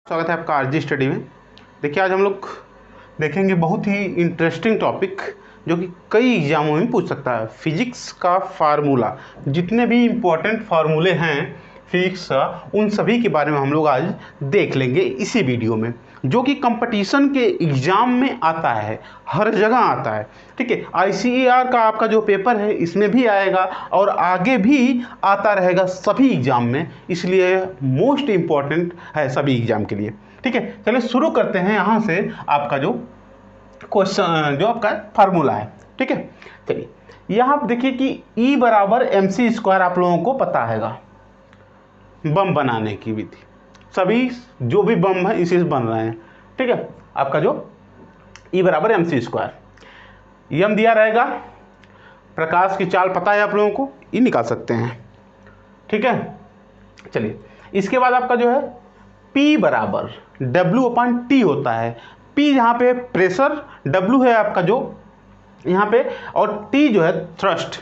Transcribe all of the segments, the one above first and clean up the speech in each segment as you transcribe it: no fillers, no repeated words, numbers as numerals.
स्वागत है आपका आरजी स्टडी में। देखिए आज हम लोग देखेंगे बहुत ही इंटरेस्टिंग टॉपिक जो कि कई एग्जामों में पूछ सकता है। फिजिक्स का फार्मूला, जितने भी इम्पोर्टेंट फार्मूले हैं फिजिक्स का, उन सभी के बारे में हम लोग आज देख लेंगे इसी वीडियो में, जो कि कंपटीशन के एग्ज़ाम में आता है, हर जगह आता है। ठीक है, ICAR का आपका जो पेपर है इसमें भी आएगा और आगे भी आता रहेगा सभी एग्ज़ाम में, इसलिए मोस्ट इम्पॉर्टेंट है सभी एग्ज़ाम के लिए। ठीक है, चलिए शुरू करते हैं यहाँ से आपका जो क्वेश्चन, जो आपका फार्मूला है। ठीक है, चलिए यहाँ आप देखिए कि E बराबर mc²। आप लोगों को पता हैगा बम बनाने की विधि, सभी जो भी बम है इसी से बन रहे हैं। ठीक है, आपका जो E बराबर mc², यम दिया रहेगा, प्रकाश की चाल पता है आप लोगों को, ये निकाल सकते हैं। ठीक है, चलिए इसके बाद आपका जो है P बराबर W/T होता है। P यहाँ पे प्रेशर, W है आपका जो यहाँ पे, और T जो है थ्रस्ट।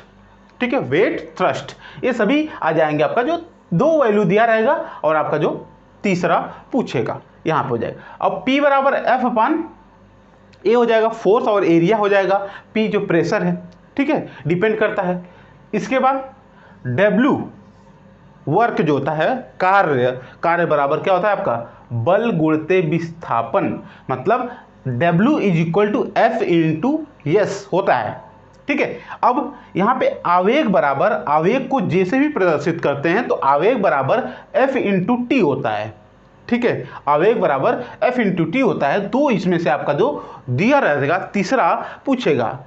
ठीक है, वेट, थ्रस्ट, ये सभी आ जाएंगे। आपका जो दो वैल्यू दिया रहेगा और आपका जो तीसरा पूछेगा यहाँ पे हो जाएगा। अब P बराबर F/A हो जाएगा, फोर्स, और एरिया हो जाएगा P जो प्रेशर है। ठीक है, डिपेंड करता है। इसके बाद W वर्क जो होता है, कार्य बराबर क्या होता है आपका बल गुणते विस्थापन, मतलब W = F/S होता है। ठीक है, अब यहाँ पे आवेग बराबर, आवेग को जैसे भी प्रदर्शित करते हैं तो आवेग बराबर F/T होता है। ठीक है, आवेग बराबर F/T होता है। तो इसमें से आपका जो दिया रहेगा तीसरा पूछेगा।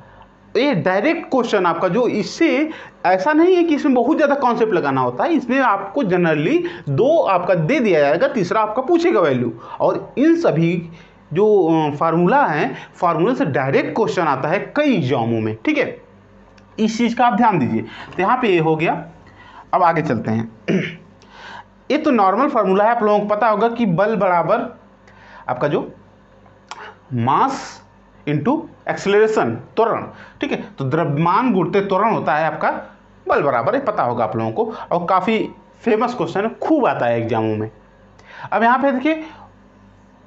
ये डायरेक्ट क्वेश्चन आपका जो, इससे ऐसा नहीं है कि इसमें बहुत ज़्यादा कॉन्सेप्ट लगाना होता है, इसमें आपको जनरली दो आपका दे दिया जाएगा, तीसरा आपका पूछेगा वैल्यू। और इन सभी जो फार्मूला हैं, फार्मूले से डायरेक्ट क्वेश्चन आता है कई एग्जामों में। ठीक है, इस चीज़ का आप ध्यान दीजिए। तो यहाँ पे ये हो गया। अब आगे चलते हैं। ये तो नॉर्मल फार्मूला है, आप लोगों को पता होगा कि बल बराबर आपका जो मास इंटू एक्सेलरेशन, त्वरण। ठीक है, तो द्रव्यमान गुणते त्वरण होता है आपका बल बराबर, ये पता होगा आप लोगों को, और काफ़ी फेमस क्वेश्चन है, खूब आता है एग्जामों में। अब यहाँ पे देखिए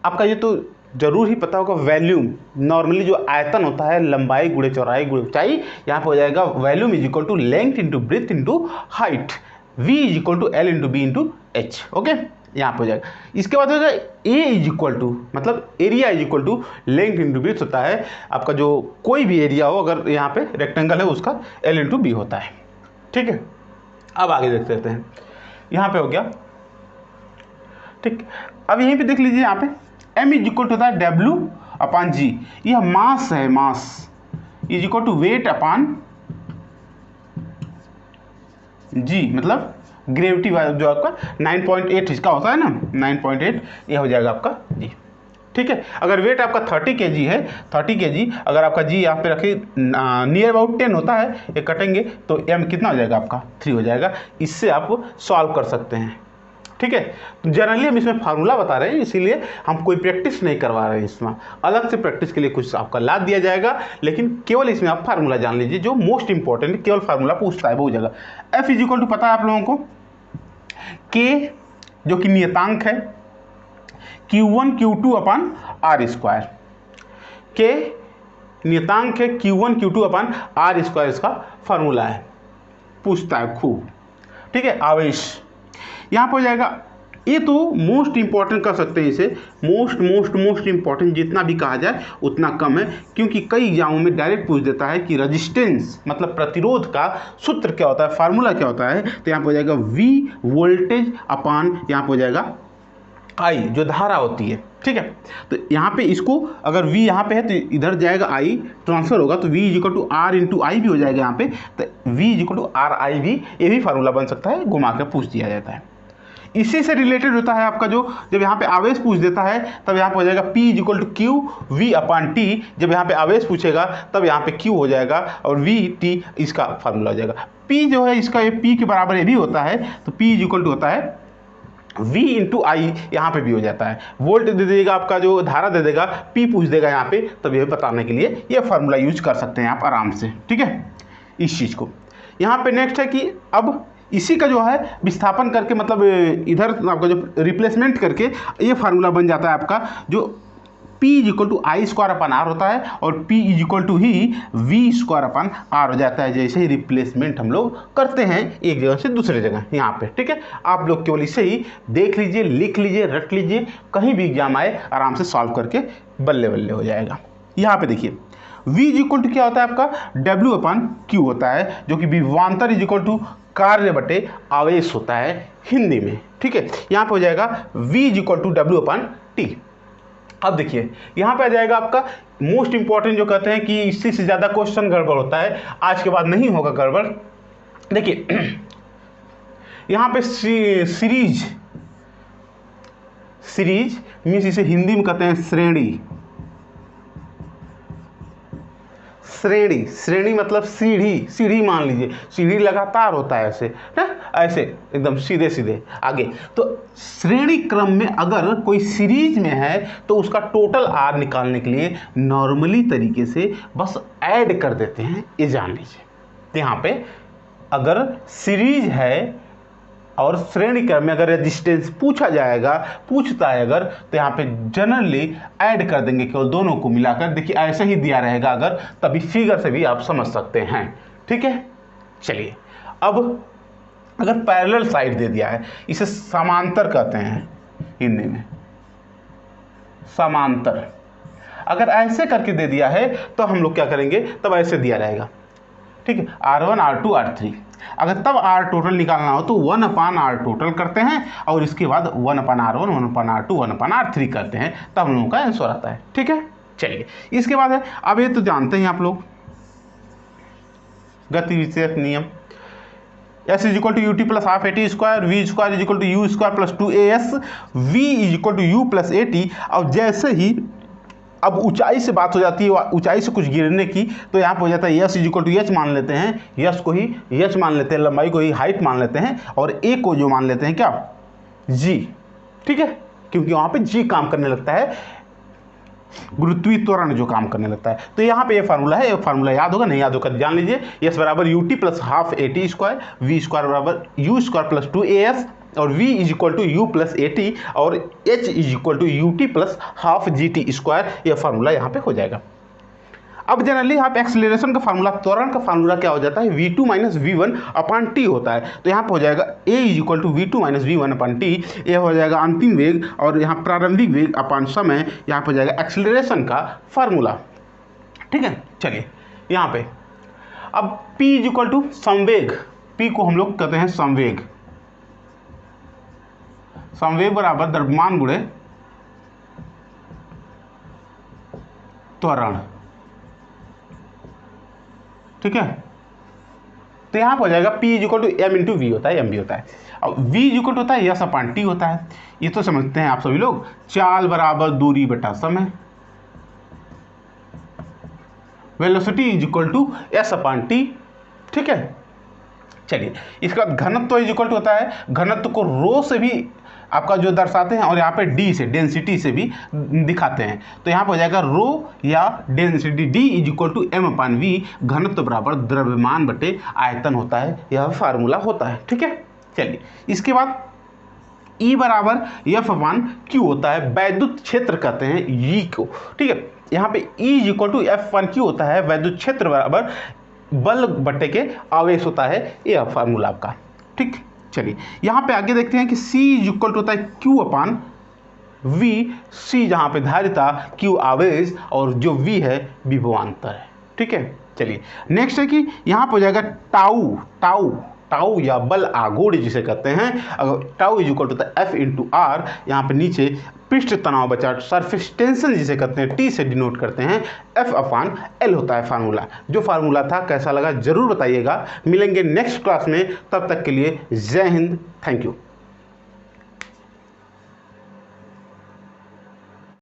आपका ये तो जरूर ही पता होगा, वॉल्यूम, नॉर्मली जो आयतन होता है, लंबाई गुणे चौड़ाई गुणे ऊंचाई, यहाँ पे हो जाएगा volume = length into breadth into height, V = L × B × H। Okay, यहाँ पे हो जाएगा। इसके बाद हो जाएगा A मतलब एरिया = लेंथ इंटू ब्रेथ होता है आपका, जो कोई भी एरिया हो, अगर यहाँ पे रेक्टेंगल है उसका L × B होता है। ठीक है, अब आगे देख लेते हैं। यहाँ पे हो गया। ठीक, अब यहीं पे देख लीजिए, यहाँ पे M = होता है W/G, यह मास है, मास = वेट अपान G, मतलब ग्रेविटी जो आपका 9.8 इसका होता है ना, 9.8 ये हो जाएगा आपका G। ठीक है, अगर वेट आपका 30 kg है, 30 kg, अगर आपका G यहाँ पे रखिए नियर अबाउट 10 होता है, ये कटेंगे तो M कितना हो जाएगा आपका 3 हो जाएगा। इससे आप सॉल्व कर सकते हैं। ठीक है, तो जनरली हम इसमें फार्मूला बता रहे हैं, इसीलिए हम कोई प्रैक्टिस नहीं करवा रहे हैं। इसमें अलग से प्रैक्टिस के लिए कुछ आपका लाद दिया जाएगा, लेकिन केवल इसमें आप फार्मूला जान लीजिए, जो मोस्ट इंपॉर्टेंट केवल फार्मूला पूछता है वो जगह। F = पता है आप लोगों को, K जो कि नियतांक है, Q1 Q2/R²। K नियतांक है, Q1 Q2/R² इसका फार्मूला है, पूछता है खूब। ठीक है, आवेश यहाँ पर हो जाएगा। ये तो मोस्ट इंपॉर्टेंट कर सकते हैं इसे, मोस्ट इंपॉर्टेंट, जितना भी कहा जाए उतना कम है, क्योंकि कई एग्जामों में डायरेक्ट पूछ देता है कि रेजिस्टेंस मतलब प्रतिरोध का सूत्र क्या होता है, फार्मूला क्या होता है। तो यहाँ पर हो जाएगा V वोल्टेज अपान, यहाँ पर हो जाएगा I जो धारा होती है। ठीक है, तो यहाँ पे इसको अगर V यहाँ पे है तो इधर जाएगा, I ट्रांसफर होगा, तो V = R × I भी हो जाएगा यहाँ पे, तो V = RI भी, ये भी फार्मूला बन सकता है, घुमा के पूछ दिया जाता है। इसी से रिलेटेड होता है आपका जो, जब यहाँ पे आवेश पूछ देता है तब यहाँ पे हो जाएगा P = Q V/T, जब यहाँ पे आवेश पूछेगा तब यहाँ पे Q हो जाएगा और VT इसका फार्मूला हो जाएगा। P जो है इसका, ये P के बराबर ये भी होता है, तो P = होता है V × I, यहाँ पे भी हो जाता है। वोल्ट दे देगा आपका, जो धारा दे देगा, P पूछ देगा यहाँ पे, तब ये बताने के लिए ये फार्मूला यूज कर सकते हैं आप आराम से। ठीक है, इस चीज़ को। यहाँ पे नेक्स्ट है कि अब इसी का जो है विस्थापन करके, मतलब इधर आपका जो रिप्लेसमेंट करके ये फार्मूला बन जाता है आपका, जो P equal to I square upon R होता है और P इक्वल टू ही V स्क्वायर अपन आर हो जाता है, जैसे ही रिप्लेसमेंट हम लोग करते हैं एक जगह से दूसरे जगह यहाँ पे। ठीक है, आप लोग केवल इसे ही देख लीजिए, लिख लीजिए, रट लीजिए, कहीं भी एग्जाम आए आराम से सॉल्व करके बल्ले बल्ले हो जाएगा। यहाँ पे देखिए V इक्वल टू क्या होता है आपका, W अपन Q होता है, जो कि विभवांतर इक्वल टू कार्य बटे आवेश होता है हिंदी में। ठीक है, यहाँ पे हो जाएगा V equal to W upon T। अब देखिए यहाँ पे आ जाएगा आपका मोस्ट इंपॉर्टेंट, जो कहते हैं कि इससे से ज़्यादा क्वेश्चन गड़बड़ होता है, आज के बाद नहीं होगा गड़बड़। देखिए यहाँ पे सीरीज मीन्स इसे हिंदी में कहते हैं श्रेणी। श्रेणी मतलब सीढ़ी मान लीजिए, सीढ़ी लगातार होता है ऐसे ना, ऐसे एकदम सीधे सीधे आगे। तो श्रेणी क्रम में अगर कोई सीरीज में है तो उसका टोटल आर निकालने के लिए नॉर्मली तरीके से बस ऐड कर देते हैं, ये जान लीजिए। तो यहाँ पे अगर सीरीज है और श्रेणी क्रम में अगर रेजिस्टेंस पूछता है अगर, तो यहाँ पे जनरली ऐड कर देंगे केवल दोनों को मिलाकर। देखिए ऐसे ही दिया रहेगा अगर, तभी फिगर से भी आप समझ सकते हैं। ठीक है, चलिए अब अगर पैरेलल साइड दे दिया है, इसे समांतर कहते हैं हिंदी में, समांतर। अगर ऐसे करके दे दिया है तो हम लोग क्या करेंगे, तब ऐसे दिया रहेगा। ठीक है, R1 R2 R3, अगर तब R टोटल निकालना हो तो 1/R टोटल करते हैं और इसके बाद 1/R1 1/R2 1/R3 करते हैं, तब हम लोगों का आंसर आता है। ठीक है, चलिए इसके बाद है, अब ये तो जानते हैं आप लोग गति विषयक नियम, S is equal to UT plus half AT square, V square is equal to U square plus 2AS, V is equal to U plus AT। अब जैसे ही अब ऊंचाई से बात हो जाती है, ऊंचाई से कुछ गिरने की, तो यहाँ पर हो जाता है S is equal to H मान लेते हैं, यस को ही H मान लेते हैं, लंबाई को ही हाइट मान लेते हैं, और A को जो मान लेते हैं क्या, G। ठीक है, क्योंकि वहाँ पे G काम करने लगता है, गुरुत्वीय त्वरण जो काम करने लगता है। तो यहाँ पे ये फार्मूला है, ये फार्मूला याद होगा, नहीं याद होगा जान लीजिए। S बराबर UT plus half AT square, V square बराबर U स्क्वायर प्लस 2AS, और V is equal to U plus AT, और H is equal to UT plus half GT square. यह फार्मूला यहाँ पे हो जाएगा। अब जनरली यहाँ पे एक्सेलरेशन का फार्मूला, त्वरण का फार्मूला क्या हो जाता है, V2 minus V1 upon T होता है। तो यहाँ पे हो जाएगा A is equal to V2 minus V1 upon T, यह हो जाएगा अंतिम वेग, और यहाँ प्रारंभिक वेग अपॉन समय, यहाँ पे हो जाएगा एक्सेलरेशन का फार्मूला। ठीक है, चलिए यहाँ पे अब P इज इक्वल टू संवेग, P को हम लोग कहते हैं संवेग, संवेग बराबर द्रव्यमान गुणे त्वरण। ठीक है, तो यहाँ पर हो जाएगा P is equal to M into V होता है, M भी होता है, और V इज इक्वल टू होता है S अपॉन T होता है। ये तो समझते हैं आप सभी लोग, चाल बराबर दूरी बटा समय, velocity is equal to S upon T। ठीक है, चलिए इसके बाद घनत्व इज इक्वल टू होता है, घनत्व को रो से भी आपका जो दर्शाते हैं, और यहाँ पे D से, डेंसिटी से भी दिखाते हैं। तो यहाँ पर हो जाएगा रो या density, D is equal to M upon V, घनत्व बराबर द्रव्यमान बटे आयतन होता है, यह फार्मूला होता है। ठीक है, चलिए इसके बाद E बराबर F अपॉन Q होता है, वैद्युत क्षेत्र कहते हैं E को। ठीक है, यहाँ पे E is equal to F upon Q होता है, वैद्युत क्षेत्र बराबर बल बटे के आवेश होता है, यह फार्मूला आपका। ठीक, चलिए यहाँ पे आगे देखते हैं कि C इज इक्वल टू होता है Q अपॉन V, C जहाँ पे धारिता, Q आवेश, और जो V है विभवांतर है। ठीक है, चलिए नेक्स्ट है कि यहाँ पे हो जाएगा टाउ या बल आघूर्ण जिसे कहते हैं, अगर tau is equal to F into R, यहाँ पे नीचे पृष्ठ तनाव बचा, सरफेस टेंशन जिसे कहते हैं, T से डिनोट करते हैं, F अपॉन L होता है फार्मूला। जो फार्मूला था कैसा लगा जरूर बताइएगा, मिलेंगे नेक्स्ट क्लास में, तब तक के लिए जय हिंद, थैंक यू।